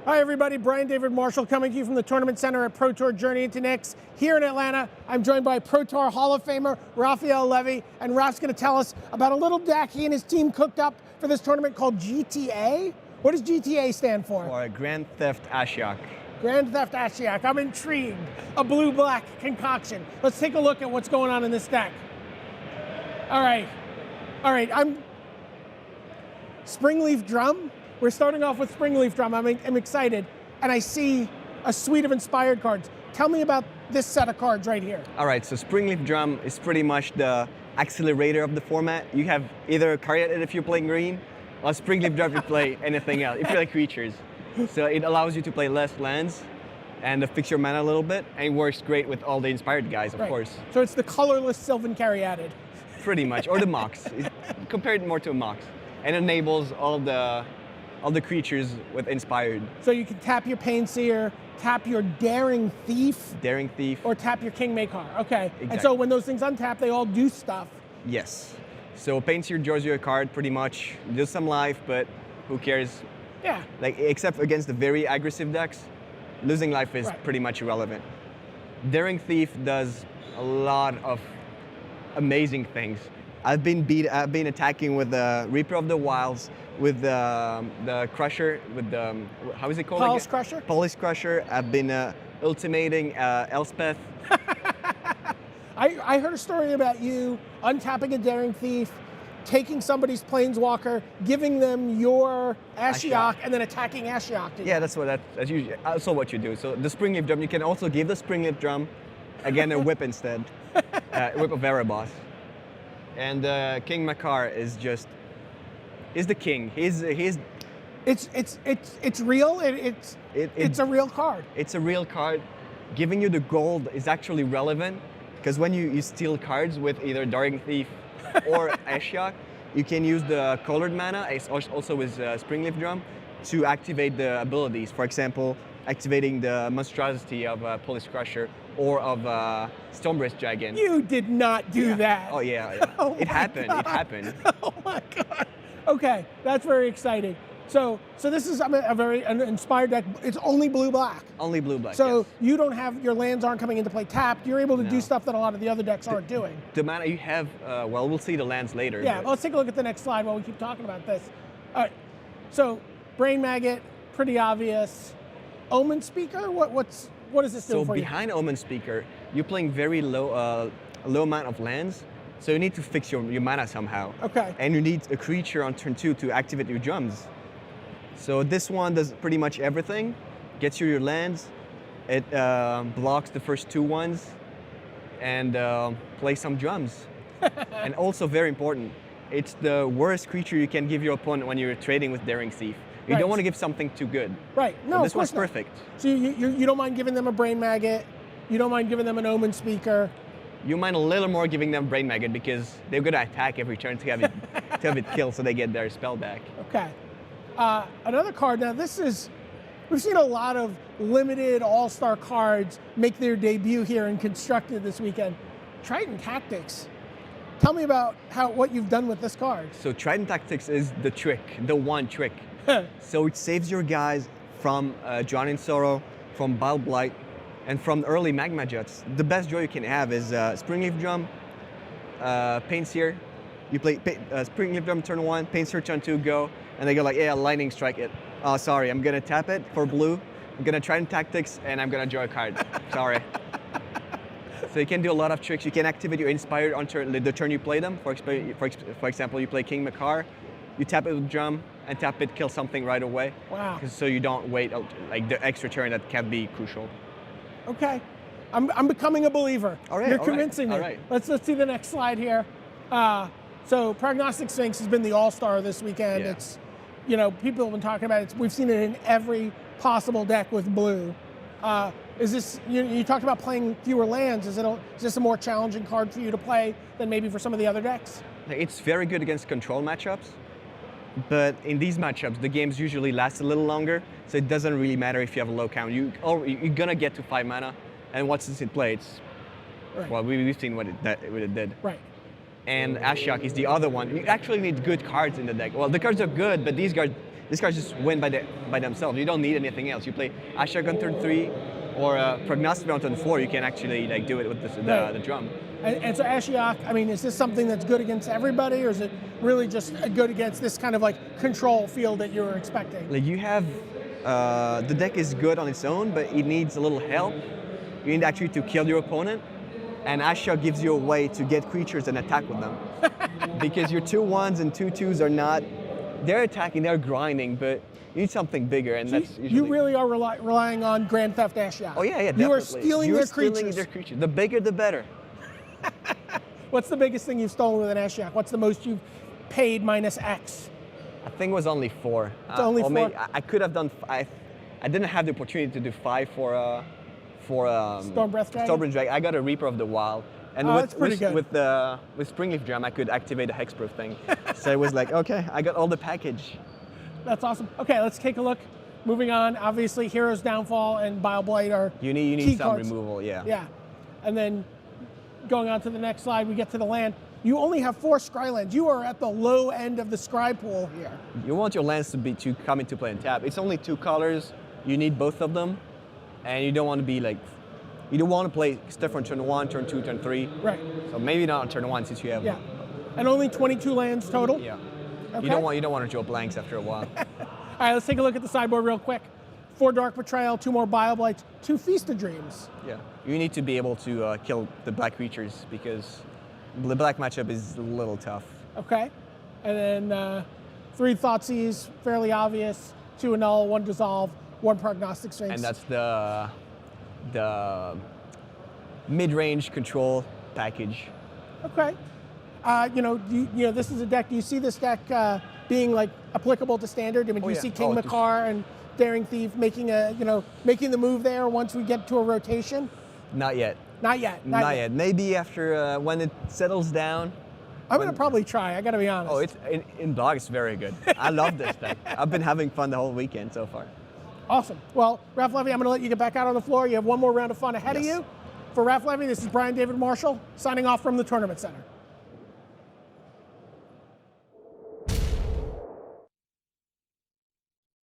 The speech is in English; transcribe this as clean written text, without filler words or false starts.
Hi everybody, Brian David Marshall coming to you from the Tournament Center at Pro Tour Journey into Nyx here in Atlanta. I'm joined by Pro Tour Hall of Famer Raphael Levy, and Raf's going to tell us about a little deck he and his team cooked up for this tournament called GTA. What does GTA stand for? For Grand Theft Ashiok. Grand Theft Ashiok. I'm intrigued. A blue-black concoction. Let's take a look at what's going on in this deck. All right, I'm Springleaf Drum. We're starting off with Springleaf Drum. I'm excited, and I see a suite of inspired cards. Tell me about this set of cards right here. All right, so Springleaf Drum is pretty much the accelerator of the format. You have either Caryatid if you're playing green, or Springleaf Drum if you play anything else, if you like creatures. So it allows you to play less lands and fix your mana a little bit, and it works great with all the inspired guys, of course. So it's the colorless Sylvan Caryatid. Pretty much, or the Mox. Compare it more to a Mox. And enables all the creatures with inspired. So you can tap your Pain Seer, tap your Daring Thief. Daring Thief. Or tap your King Macar, okay. Exactly. And so when those things untap, they all do stuff. Yes. So Pain Seer draws you a card pretty much, does some life, but who cares? Yeah. Like, except against the very aggressive decks, losing life is pretty much irrelevant. Daring Thief does a lot of amazing things. I've been attacking with the Reaper of the Wilds, with the Crusher, with the, how is it called? Polish Crusher? Polish Crusher. I've been ultimating Elspeth. I heard a story about you untapping a Daring Thief, taking somebody's Planeswalker, giving them your Ashiok, and then attacking Ashiok. Yeah, that's usually also what you do. So the Springleaf Drum, you can also give the Springleaf Drum, again a whip instead, Whip of Erebos. And King Macar is the king. It's real. It's a real card. It's a real card. Giving you the gold is actually relevant because when you steal cards with either Daring Thief or Ashiok, you can use the colored mana, also with Springleaf Drum, to activate the abilities. For example, activating the monstrosity of Polish Crusher or of Stormbrisk Dragon. You did not do that. Oh yeah. Oh it happened. God. It happened. Oh my God. Okay, that's very exciting. So this is a very inspired deck. It's only blue-black. Only blue-black. So yes. you don't have, your lands aren't coming into play tapped. You're able to do stuff that a lot of the other decks aren't doing. The mana you have, well, we'll see the lands later. Yeah, well, let's take a look at the next slide while we keep talking about this. All right, so Brain Maggot, pretty obvious. Omenspeaker, what does this do for you? So behind Omenspeaker, you're playing very low amount of lands, so you need to fix your mana somehow. Okay. And you need a creature on turn 2 to activate your drums. So this one does pretty much everything. Gets you your lands, it blocks the first 2 ones, and plays some drums. And also very important, it's the worst creature you can give your opponent when you're trading with Daring Thief. You don't want to give something too good. Right. No, this one's perfect. So you don't mind giving them a Brain Maggot. You don't mind giving them an Omenspeaker. You mind a little more giving them Brain Maggot because they're going to attack every turn to have it killed so they get their spell back. Okay. Another card. Now we've seen a lot of limited all-star cards make their debut here in Constructed this weekend. Triton Tactics. Tell me about what you've done with this card. So Triton Tactics is the trick, the one trick. So it saves your guys from Drown in Sorrow, from Bile Blight, and from early Magma Jets. The best draw you can have is Springleaf Drum, Pain Seer. You play Springleaf Drum turn 1, Pain Seer turn 2, go, and they go like, yeah, Lightning Strike it. Oh, sorry, I'm gonna tap it for blue. I'm gonna Triton Tactics, and I'm gonna draw a card. Sorry. So you can do a lot of tricks. You can activate your Inspired on the turn you play them. For example, you play King Macar, you tap it with Drum, and tap it, kill something right away. Wow. So you don't wait like the extra turn that can be crucial. Okay. I'm becoming a believer. All right. You're convincing me. All right. Let's see the next slide here. So Prognostic Sphinx has been the all-star this weekend. Yeah. It's, people have been talking about it. We've seen it in every possible deck with blue. Is this, you talked about playing fewer lands. Is this a more challenging card for you to play than maybe for some of the other decks? It's very good against control matchups. But in these matchups, the games usually last a little longer, so it doesn't really matter if you have a low count. You're gonna get to 5 mana, and once it's in play, it's well, we've seen what it did. Right. and Ashiok is the other one. You actually need good cards in the deck. Well, the cards are good, but these cards just win by themselves. You don't need anything else. You play Ashiok on turn 3, or Prognostic on turn 4. You can actually like do it with the drum. And so Ashiok, I mean, is this something that's good against everybody, or is it really just good against this kind of like control field that you were expecting? Like you have, the deck is good on its own, but it needs a little help. You need actually to kill your opponent, and Ashiok gives you a way to get creatures and attack with them. Because your 2/1s and 2/2s are not, they're attacking, they're grinding, but you need something bigger, and that's usually... You really are relying on Grand Theft Ashiok. Oh yeah, definitely. You are stealing their creatures. The bigger, the better. What's the biggest thing you've stolen with an Ashiok? What's the most you've paid minus X? I think it was only 4. It's only 4? Maybe, I could have done 5. I didn't have the opportunity to do 5 for Stormbreath Dragon? I got a Reaper of the Wild. And that's pretty good. With Springleaf Drum, I could activate a hexproof thing. So it was like, okay, I got all the package. That's awesome. Okay, let's take a look. Moving on, obviously Hero's Downfall and Bile Blight are You need some cards. removal, yeah. Yeah, and then going on to the next slide, we get to the land. You only have 4 Scry lands. You are at the low end of the Scry pool here. You want your lands to come into play and tap. It's only 2 colors. You need both of them, and you don't want to be like, you don't want to play stuff on turn 1, turn 2, turn 3. Right. So maybe not on turn 1 since you have. Yeah, and only 22 lands total. Yeah. Okay. You don't want to draw blanks after a while. All right, let's take a look at the sideboard real quick. 4 Dark Betrayal, 2 more Bile Blights, 2 Feast of Dreams. Yeah. You need to be able to kill the black creatures because the black matchup is a little tough. Okay, and then 3 Thoughtseize, fairly obvious. 2 Annul, 1 Dissolve, 1 Prognostic Sphinx. And that's the mid-range control package. Okay. This is a deck. Do you see this deck being like applicable to standard? I mean, do you see King Macar and Daring Thief making the move there once we get to a rotation? Not yet. Not yet. Maybe after when it settles down. I'm gonna probably try. I gotta be honest. Oh, it's in blog. It's very good. I love this deck. I've been having fun the whole weekend so far. Awesome. Well, Raph Levy, I'm gonna let you get back out on the floor. You have one more round of fun ahead of you. For Raph Levy, this is Brian David Marshall signing off from the Tournament Center.